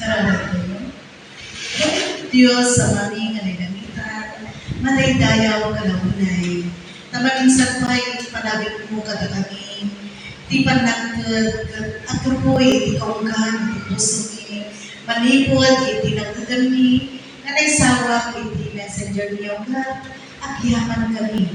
Karanasan ko. Diyos sa mani nga nagamitan, madaydayaw kalabunay, na maging sarpay panabit mo kada kami, di panagkad, at rupoy, di kaunggan, di pusuki, manipod, di nagkagami, na nagsawak, di messenger niyo ka, at yaman kami.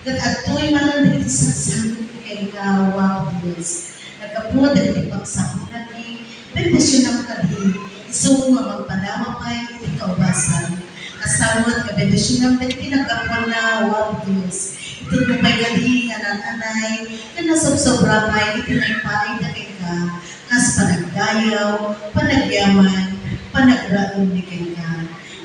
Kat ato'y manandit sa sangot kay kawa Diyos, nagkapod at di pagsakunan ni, bendisyon ang kadi, isuong nga magpanamapay, ikaw basan. Kasawat ka, bendisyon ang tinagkapuan na wag Diyos. Ito mo may gali nga ng anay, na nasabsobra may itinaypaay na kay ka, kas panagdayaw, panagyaman, panagraon ni kay ka.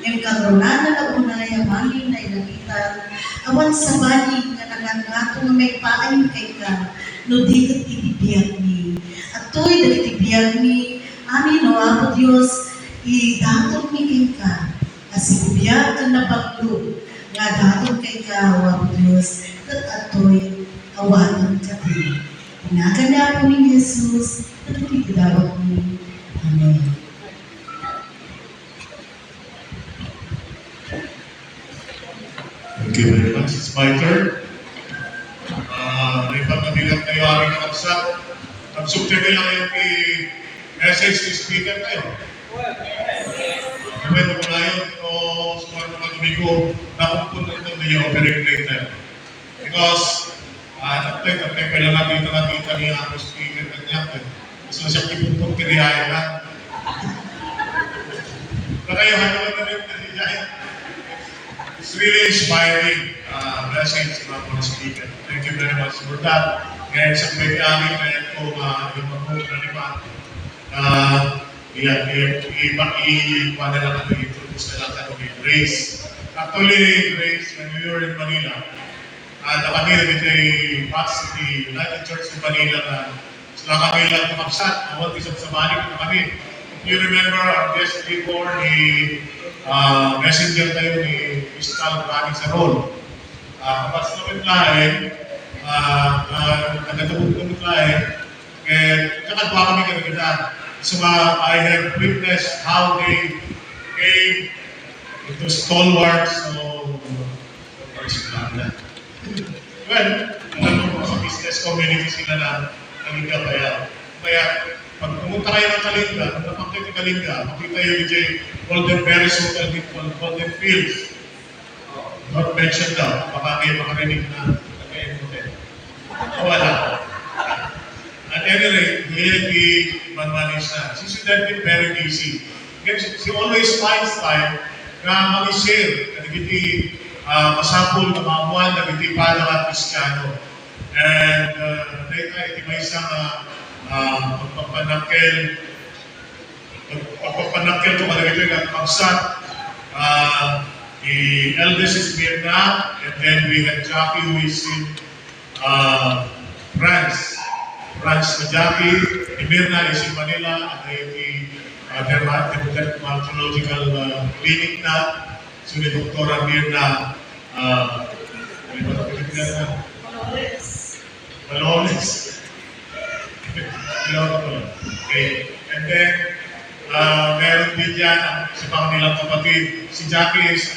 Yung karoon na unay, amangin na ilagitan, awan sa bani nga nangangatong may paay kay ka, no di ka titibiyag ni. At to'y nagtitibiyag ni, ani no ako Diyos, idatong ni kay ka, kasi biyag ka na baglo, nga datong kay ka, wag Diyos, at ato'y awaton ka din. Pinaganda po ni Jesus, at ipidawag ni. Amen. Thank you very much. It's my turn. May pagkabilang kayo aming nakapsat. Nag-subject lang yung message ni speaker tayo. Pwede ko na yun o sa mga kagabi ko napupunta ito na yung operate later. Because nagtay pwede natin nakita niya ako speaker na niya. So siya kipuntong tirihayan na. Nakayo hanawan na rin na niya. It's really inspiring message from our speaker. Thank you very much for that. And sa pwede kami kaya ko yung mag-hook na naman. Iba na lang kami introduce na lang kami Grace. Actually, Grace, when we were in Manila, nakamira dito yung pastor the United Church of Manila na sila kami lang kumapsat. Awal isang sabalik na kami. If you remember, our guest before, ni messenger tayo ni Crystal Rani sa role. Kapag sa kami lain, nagkatapog kami lain, kakadwa kami kanaganda. So I have witnessed how they came into stalwarts, so well, alam mo sa business community sila na nagigabaya. Kaya Pag pumunta kayo ng Kalinga, kung napakita ng Kalinga, makita yung DJ Golden Berries Hotel dito, Golden Fields. Not mentioned daw, baka kayo makarinig na nag-end hotel. Wala. At any rate, he man-manage na. She should have been very busy. She always finds time na mag-share, na nagiti masapul na mga buwan, nagiti pa ng mga Kristiyano. And dahil tayo, iti may isang pagpapanakil ko malagay ito yung pagsat. The eldest is Mirna, and then we have Jackie who is in France. France na Jackie, Mirna is in Manila, at the dermatological clinic na. So ni Doktora Mirna, Malones. Okay. And then, meron din dyan ang isa pang nilang kapatid. Si Jackie is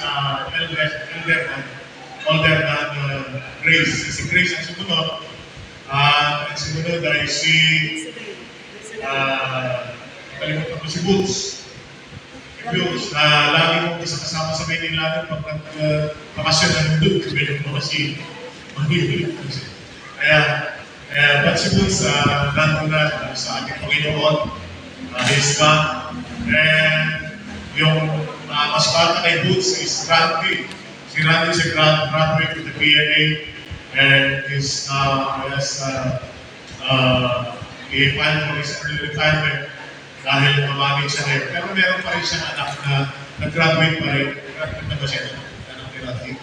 older than Grace. Si Grace ang sumunod. Ang sumunod ay kalimutan ko si Boots. Boots, na lagi mong kasama sa Manila pag nag-bakasyon ng Boots. Kaya mo kasi but si Boots, nandun na sa ating Panginoon. His God. And yung mas bata kay Boots is Randy. Si Randy is a graduate with the PNA and is he filed for his early retirement dahil mamanage siya ngayon. Pero meron pa rin siyang anak na nag-graduate pa rin. Graduate na ba siya? Anak ni Randy.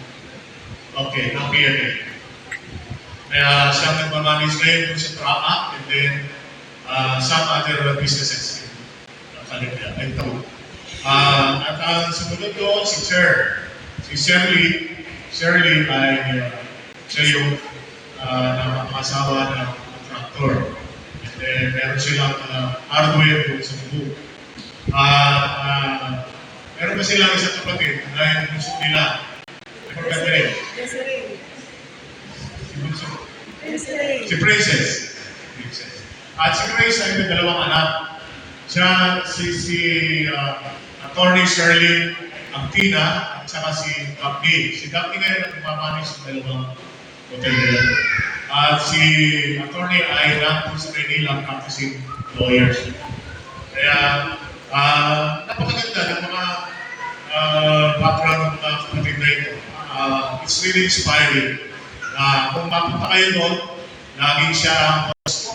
Okay, ng PNA. Kaya siyang nag-manage ngayon dun sa drama and then some other businesses. Ay ito. At ang sumunod doon, si Cher. Si Shirley ay siya yung asawa ng contractor. And then meron silang hardware doon sa Cebu. Meron pa silang isang kapatid na yung gusto nila. I forgot the name. Si Princess. At si Grace ay may dalawang anak. Siya, si Attorney Shirley Agtina at saka si Daphne. Si Daphne ngayon ang pumapanis sa dalawang hotel nila. At si Attorney ay nandun sa Manila practicing lawyers. Kaya napakaganda ng mga background ng mga kapatid na ito. It's really inspiring. Kung mapunta kayo doon, laging siya ang host.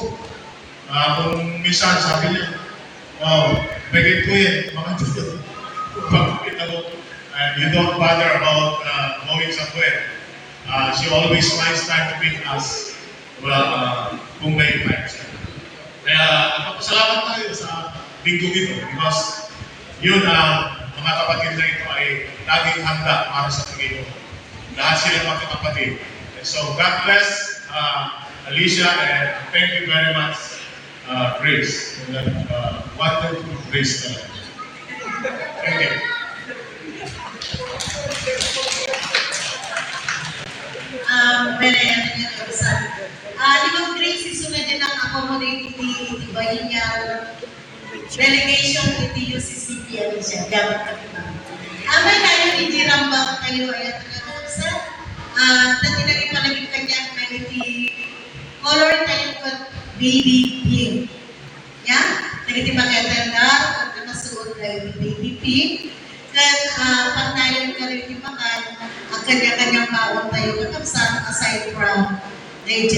Kung minsan sabi niya, bagay ko yan, mga dito. Pagkakita mo, you don't bother about going somewhere. She always finds time to meet us. Well, kung may time siya. Kaya nagpapasalamat tayo sa linggo ito because yun mga kapatid na ito ay laging handa para sa Panginoon. Lahat sila mga kapatid. And so God bless Alicia and thank you very much Grace. For that wonderful Grace talaga. Thank you. Limang Grace, isunod din ang accommodate itibayin niya delegation iti UCCP ano siya, gamit kami na. May tayo hindi rambak kayo ay at sa dati na rin palaging kanya na iti color tayo ko baby pink. Ya? Nagiti makatanda at nakasuot na iti baby pink. Then, pag tayo ka rin ipakan, ang kanya-kanyang baon tayo kakapsan aside from DJ,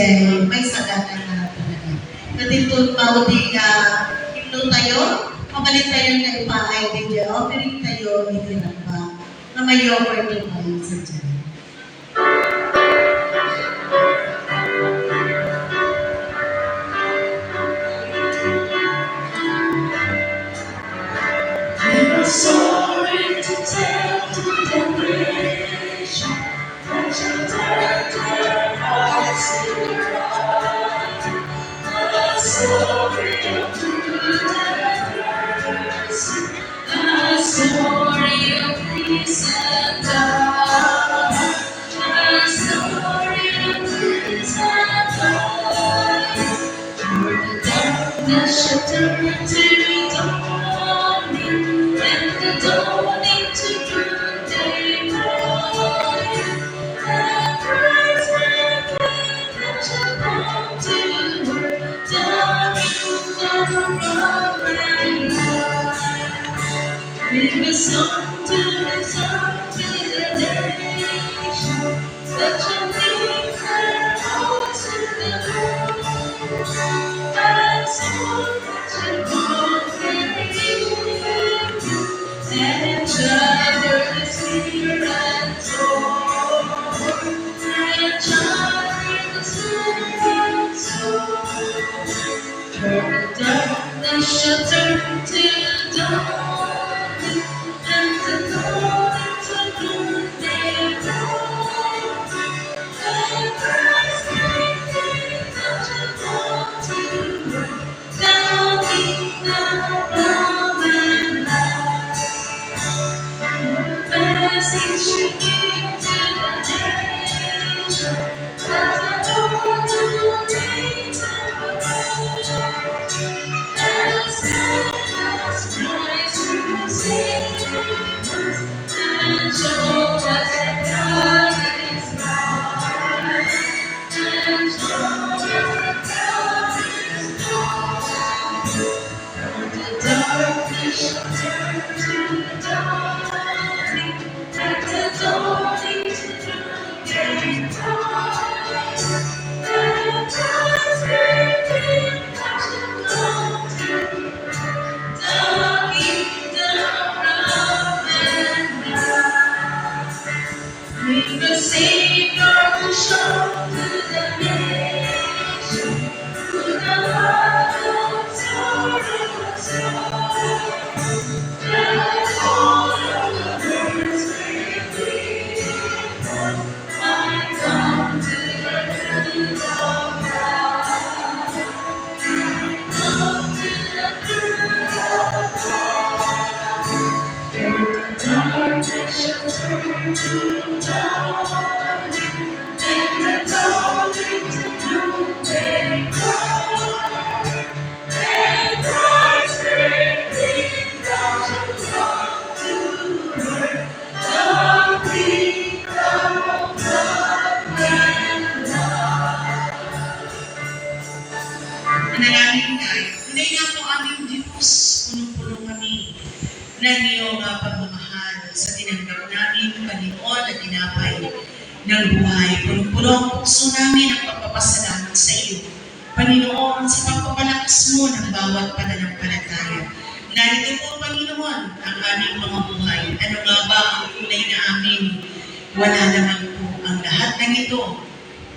may sagatan na talaga. Katito, maudi na himno tayo, mabalik tayo na ipaay DJ, offering tayo, itinamba, na may offer tayo sa dyan. Sorry to tell the generation that you died their hearts in love. A story of goodness, a story of peace and love, a story of peace and love. For the darkness shall turn Bring the song to the nation. Such a thing that holds in the world. And so much in one and each other is near and soul. And each other is near and soul. Turn the darkness shall turn to dawn, and the morning to noonday dawn. And Christ's great day touches all to earth, down love and light. Message should give to the nation, as the dawn to meet the world. As Christ will save us, and show us that God is God, and show us that God is God. The darkness shall turn to dawning, and the dawning to noonday light. And Christ's great kingdom shall come to the kingdom of heaven. Bring the Savior to show to the nation, to the heart of sorrow soul. Let all of the world's great people might come to the truth of God. Come to the truth of God. The darkness shall turn to dawning, and the dawning to noonday dawn. And Christ's great kingdom shall come to earth, the kingdom of God. Manalangin tayo. Tunay nga po aming Diyos, punong-puno kami ng iyong pagmamahal sa tinanggap namin, Panginoon, at tinapay ng buhay. Punong-puno ang puso namin ang pagpapasalamat sa iyo, Panginoon, sa pagpapalakas mo ng bawat pananampalataya. Narito po, Panginoon, ang aming mga buhay. Ano nga ba ang tunay na amin? Wala naman po ang lahat ng ito.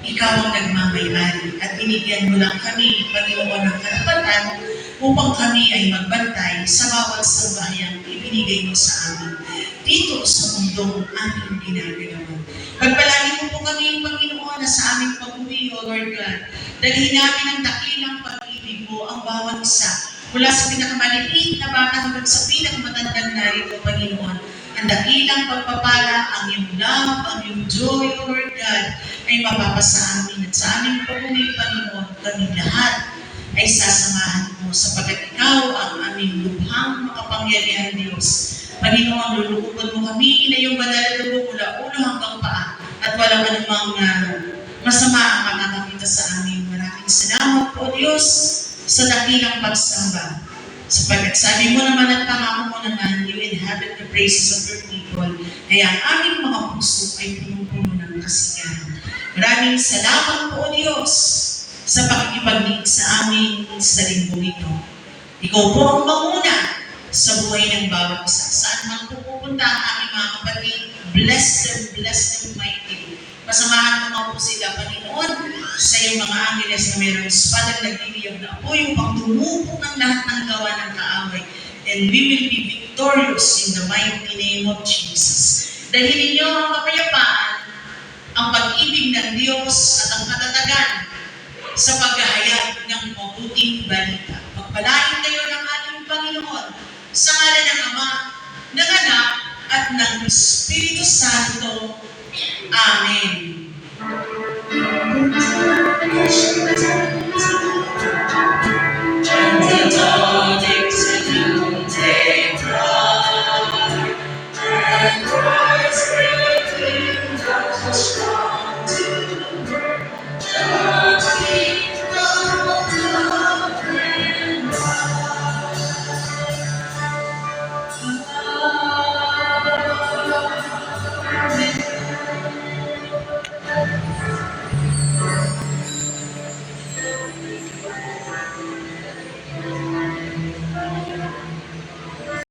Ikaw ang nagmamayari at binigyan mo lang kami, Panginoon, ng karapatan upang kami ay magbantay sa bawat sambahayang ibinigay mo sa amin dito sa mundong aming ginagalawan. Pagpalagi mo po kami, Panginoon, na sa aming pag-uwi, O Lord God, dalhin namin ang dakilang pag-ibig mo ang bawat isa, mula sa pinakamaliit na bata hanggang sa pinakamatandang narito, Panginoon. Ang dakilang pagpapala, ang iyong love, ang iyong joy, O Lord God, ay mapapasa amin at sa aming pag-uwi, Panginoon, kami lahat ay sasamahan mo sapagkat ikaw ang aming lubhang makapangyarihan Diyos. Panginoon, lulukupan mo kami na iyong banal na dugo mula ulo hanggang paa at walang anumang masama ang makakakita sa amin. Maraming salamat po, Diyos, sa dakilang pagsamba. Sapagkat sabi mo naman at pangako mo naman, you inhabit the praises of your people. Kaya ang aming mga puso ay punong-puno ng kasiyahan. Maraming salamat po, Diyos, sa pakikipaglig sa amin sa linggong ito. Ikaw po ang manguna sa buhay ng bawat isa. Saan man po pupunta ang aming mga kapatid, bless them mightily. Pasamahan mo po sila, Panginoon, sa iyong mga angeles na mayroong espadang nagbibiyag na apoy upang tumupok ang lahat ng gawa ng kaaway. And we will be victorious in the mighty name of Jesus. Dahil ninyo ang kapayapaan, ang pag-ibig ng Diyos at ang katatagan sa paghahayag ng mabuting balita. Pagpalain kayo ng ating Panginoon sa ngalan ng Ama, ng Anak, at ng Espiritu Santo. Amen.